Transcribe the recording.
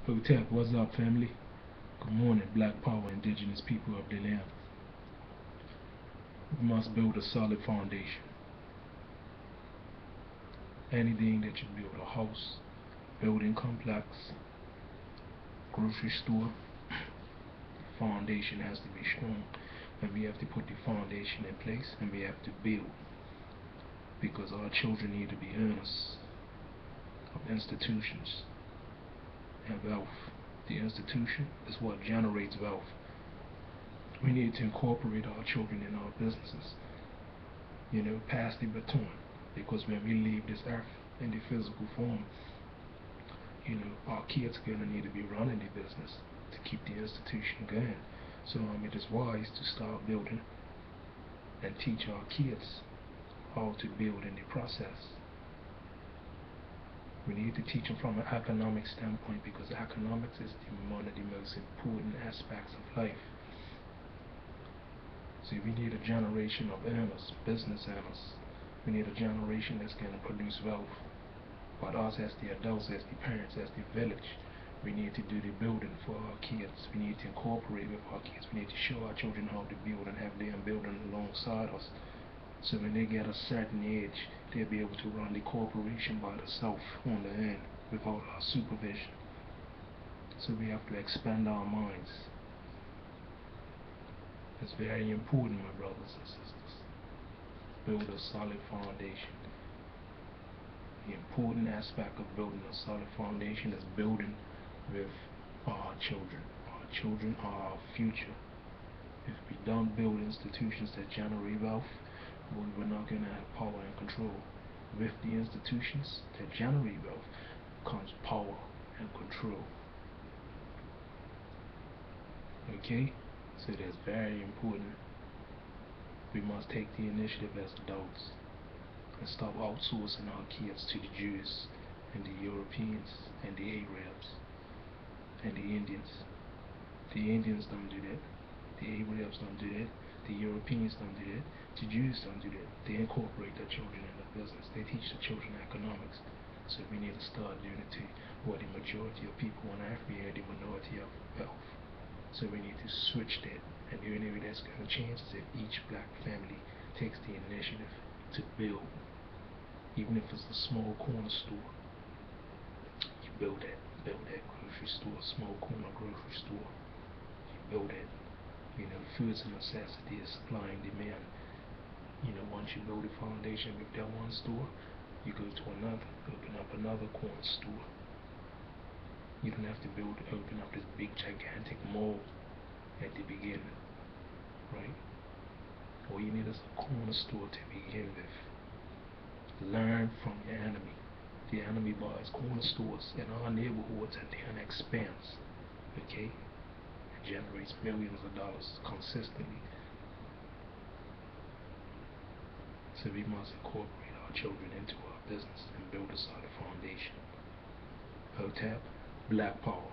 Hotep, what's up, family? Good morning, Black Power, indigenous people of the land. We must build a solid foundation. Anything that you build, a house, building complex, grocery store, the foundation has to be strong. And we have to put the foundation in place, and we have to build. Because our children need to be earners of institutions and wealth. The institution is what generates wealth. We need to incorporate our children in our businesses. Pass the baton. Because when we leave this earth in the physical form, our kids are going to need to be running the business to keep the institution going. So it is wise to start building and teach our kids how to build in the process. We need to teach them from an economic standpoint, because economics is one of the most important aspects of life. See, we need a generation of earners, business owners. We need a generation that's going to produce wealth. But us as the adults, as the parents, as the village, we need to do the building for our kids. We need to incorporate with our kids. We need to show our children how to build and have them building alongside us. So when they get a certain age, they'll be able to run the corporation by themselves on the end without our supervision. So we have to expand our minds. It's very important, my brothers and sisters. Build a solid foundation. The important aspect of building a solid foundation is building with our children. Our children are our future. If we don't build institutions that generate wealth, we're not going to have power and control. With the institutions that generate wealth comes power and control. Okay? So that's very important. We must take the initiative as adults and stop outsourcing our kids to the Jews and the Europeans and the Arabs and the Indians. The Indians don't do that. The Arabs don't do that. The Europeans don't do that. The Jews don't do that. They incorporate their children in the business. They teach the children economics. So we need to start doing it to what the majority of people on earth, we are the minority of wealth. So we need to switch that. And the only way that's going to change is if each black family takes the initiative to build. Even if it's a small corner store, you build that grocery store, small corner grocery store. You build it. Food's a necessity, is supply and demand. Once you build a foundation with that one store, you go to another, open up another corner store. You don't have to open up this big gigantic mall at the beginning, right? All you need is a corner store to begin with. Learn from your enemy. The enemy buys corner stores in our neighborhoods and then expands, okay? It generates millions of dollars consistently. So we must incorporate our children into our business and build a solid foundation. Hotep, Black Power.